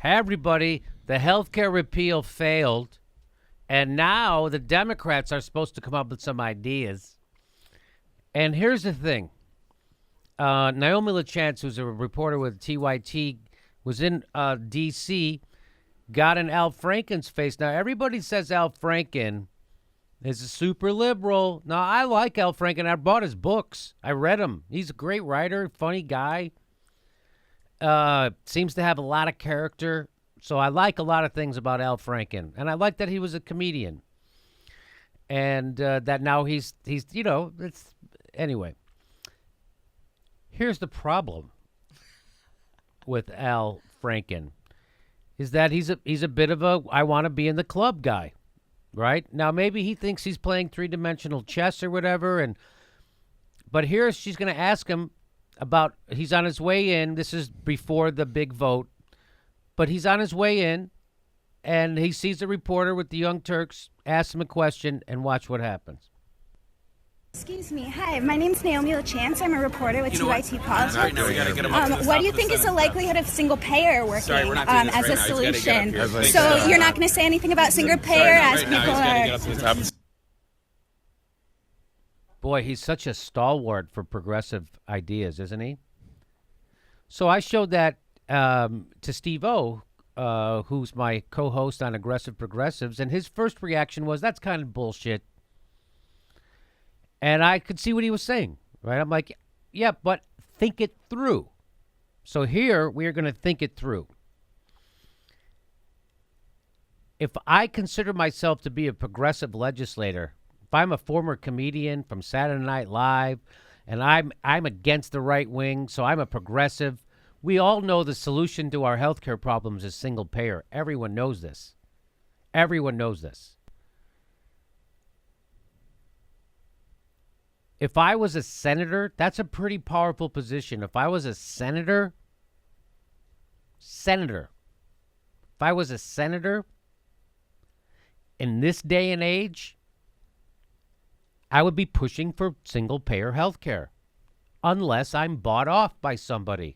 Hey, everybody, the healthcare repeal failed, and now the Democrats are supposed to come up with some ideas. And here's the thing. Naomi LaChance, who's a reporter with TYT, was in D.C., got in Al Franken's face. Now, everybody says Al Franken is a super liberal. Now, I like Al Franken. I bought his books. I read them. He's a great writer, funny guy. Seems to have a lot of character. So I like a lot of things about Al Franken. And I like that he was a comedian. And that now he's it's anyway. Here's the problem with Al Franken is that he's a bit of a I want to be in the club guy, right? Now maybe he thinks he's playing three-dimensional chess or whatever, but here she's going to ask him about he's on his way in. This is before the big vote, but he's on his way in, and he sees a reporter with the Young Turks, asks him a question, and watch what happens. Excuse me. Hi, my name's Naomi LaChance. I'm a reporter with TYT Politics. All right, now we gotta get him up to the what do you think is the likelihood of single payer working Sorry, we're not doing this as right a now. solution? He's So you're not going to say anything about single payer as Right now, people he's gotta get are... up to the top. Boy, he's such a stalwart for progressive ideas, isn't he? So I showed that to Steve O, who's my co-host on Aggressive Progressives, and his first reaction was, that's kind of bullshit. And I could see what he was saying, right? I'm like, yeah, but think it through. So here we are going to think it through. If I consider myself to be a progressive legislator, if I'm a former comedian from Saturday Night Live, and I'm against the right wing, so I'm a progressive, we all know the solution to our healthcare problems is single payer. Everyone knows this. Everyone knows this. If I was a senator, that's a pretty powerful position. If I was a senator, if I was a senator in this day and age, I would be pushing for single payer health care unless I'm bought off by somebody.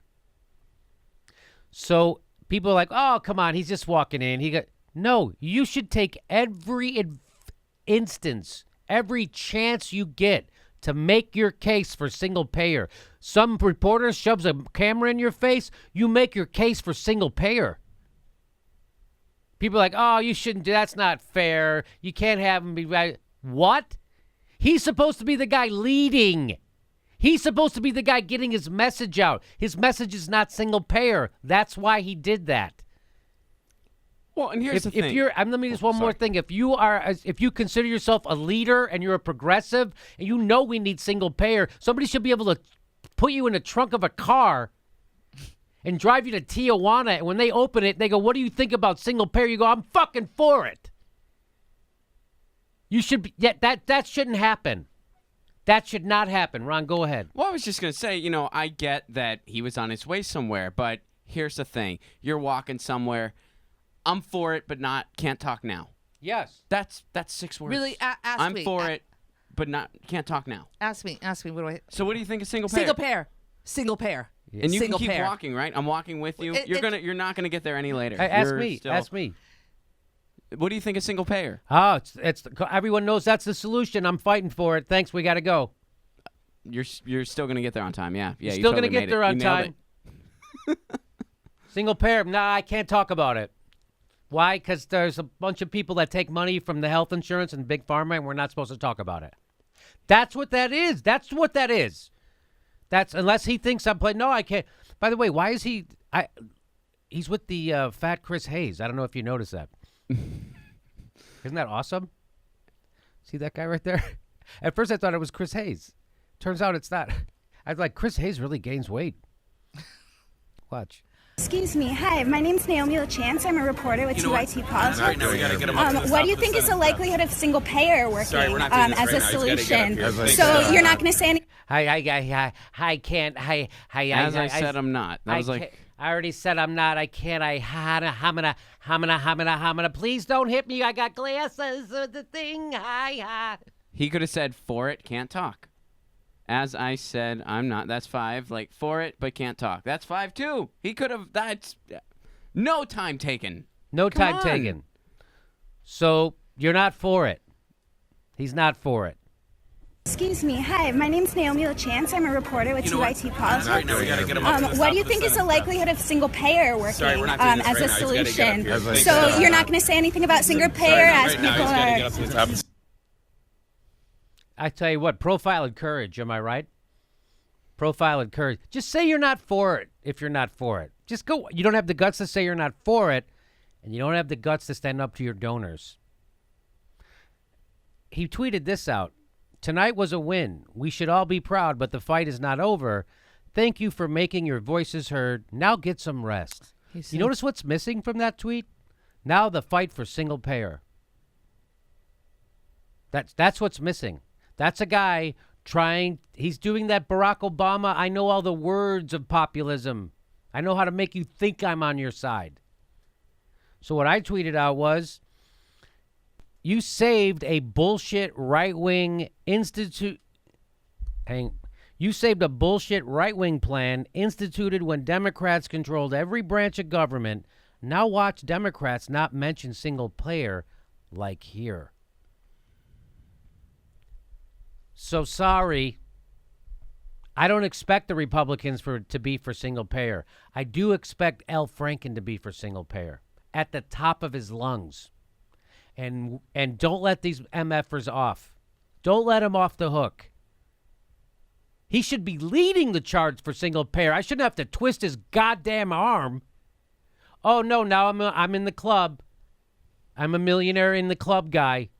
So people are like, oh, come on, he's just walking in. No, you should take every instance, every chance you get to make your case for single payer. Some reporter shoves a camera in your face, you make your case for single payer. People are like, oh, you shouldn't do that's not fair. You can't have him be right. What? He's supposed to be the guy leading. He's supposed to be the guy getting his message out. His message is not single payer. That's why he did that. Well, and here's the thing. If you're, let me just one more thing. If you consider yourself a leader and you're a progressive, and you know we need single payer, somebody should be able to put you in the trunk of a car and drive you to Tijuana. And when they open it, they go, "What do you think about single payer?" You go, "I'm fucking for it." You should be. Yeah, that shouldn't happen. That should not happen. Ron, go ahead. Well, I was just going to say, I get that he was on his way somewhere, but here's the thing. You're walking somewhere. I'm for it, but can't talk now. Yes. That's 6 words. Really? Ask me. I'm for it, but can't talk now. Ask me. What do I? So what do you think of single payer? Single payer. And you single can keep payer. walking, right? I'm walking with you. You're not gonna get there any later. Hey, ask me. What do you think of single payer? Oh, it's everyone knows that's the solution. I'm fighting for it. Thanks. We got to go. You're still gonna get there on time. Yeah. You're You still totally gonna get there on time. Single payer. Nah, I can't talk about it. Why? Because there's a bunch of people that take money from the health insurance and big pharma, and we're not supposed to talk about it. That's what that is. That's what that is. That's unless he thinks I'm playing. No, I can't. By the way, why is he? He's with the fat Chris Hayes. I don't know if you noticed that. Isn't that awesome? See that guy right there? At first I thought it was Chris Hayes. Turns out it's not. I was like, Chris Hayes really gains weight. Watch. Excuse me. Hi, my name's Naomi LaChance. I'm a reporter with TYT Politics. All right, now we gotta get him up to the what top do you of think the is the likelihood of single payer working Sorry, we're not doing this as right a now. He's gotta get solution? up here. So you're not going to say anything? I can't. As I said, I'm not. That was like. I already said I'm not. I can't. Hamina. Please don't hit me. I got glasses. The thing. He could have said for it, can't talk. As I said, I'm not. That's 5. Like for it, but can't talk. That's 5 too. He could have. No time taken. No Come time on. taken. So you're not for it. He's not for it. Excuse me. Hi, my name's Naomi LaChance. I'm a reporter with TYT Politics. Right now we gotta get him up to the What top do you of think the is the Senate. likelihood of single payer working Sorry, we're not doing this as right a now. He's gotta get up solution? here. Thanks. So you're not going to say anything about single payer as Right now people he's gotta get are. up to the top. I tell you what, profile and courage, am I right? Profile and courage. Just say you're not for it if you're not for it. Just go. You don't have the guts to say you're not for it, and you don't have the guts to stand up to your donors. He tweeted this out. Tonight was a win. We should all be proud, but the fight is not over. Thank you for making your voices heard. Now get some rest. You notice what's missing from that tweet? Now the fight for single payer. That's what's missing. That's a guy he's doing that Barack Obama, I know all the words of populism. I know how to make you think I'm on your side. So what I tweeted out was, you saved a bullshit right-wing You saved a bullshit right-wing plan instituted when Democrats controlled every branch of government. Now watch Democrats not mention single payer like here. So sorry. I don't expect the Republicans to be for single payer. I do expect Franken to be for single payer at the top of his lungs. And don't let these MFers off. Don't let him off the hook. He should be leading the charge for single payer. I shouldn't have to twist his goddamn arm. Oh no, now I'm in the club. I'm a millionaire in the club guy.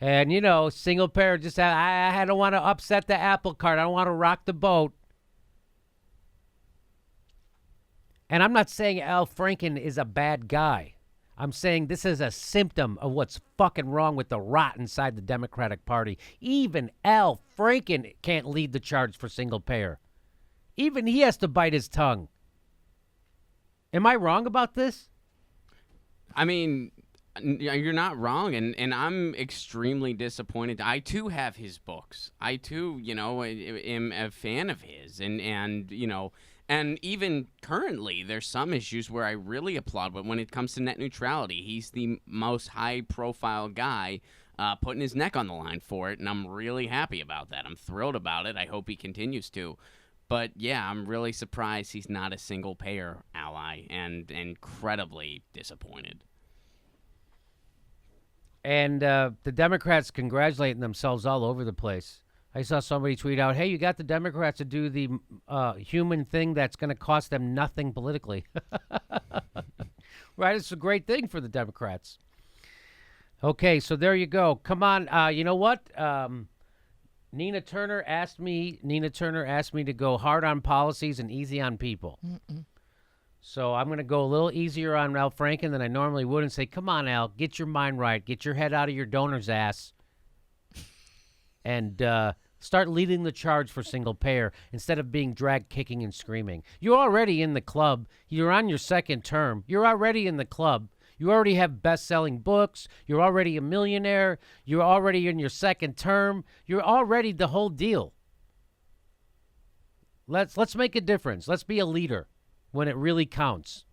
And you know, single payer just I don't want to upset the apple cart. I don't want to rock the boat. And I'm not saying Franken is a bad guy. I'm saying this is a symptom of what's fucking wrong with the rot inside the Democratic Party. Even Franken can't lead the charge for single payer. Even he has to bite his tongue. Am I wrong about this? I mean, you're not wrong, and I'm extremely disappointed. I too have his books. I too, am a fan of his, and and even currently, there's some issues where I really applaud. But when it comes to net neutrality, he's the most high-profile guy putting his neck on the line for it, and I'm really happy about that. I'm thrilled about it. I hope he continues to. But, yeah, I'm really surprised he's not a single-payer ally and incredibly disappointed. And the Democrats congratulating themselves all over the place. I saw somebody tweet out, hey, you got the Democrats to do the human thing that's going to cost them nothing politically. Right? It's a great thing for the Democrats. Okay, so there you go. Come on. You know what? Nina Turner asked me to go hard on policies and easy on people. So I'm going to go a little easier on Al Franken than I normally would and say, come on, Al, get your mind right. Get your head out of your donor's ass. And start leading the charge for single payer instead of being dragged kicking and screaming. You're already in the club. You're on your second term. You're already in the club. You already have best-selling books. You're already a millionaire. You're already in your second term. You're already the whole deal. Let's make a difference. Let's be a leader when it really counts.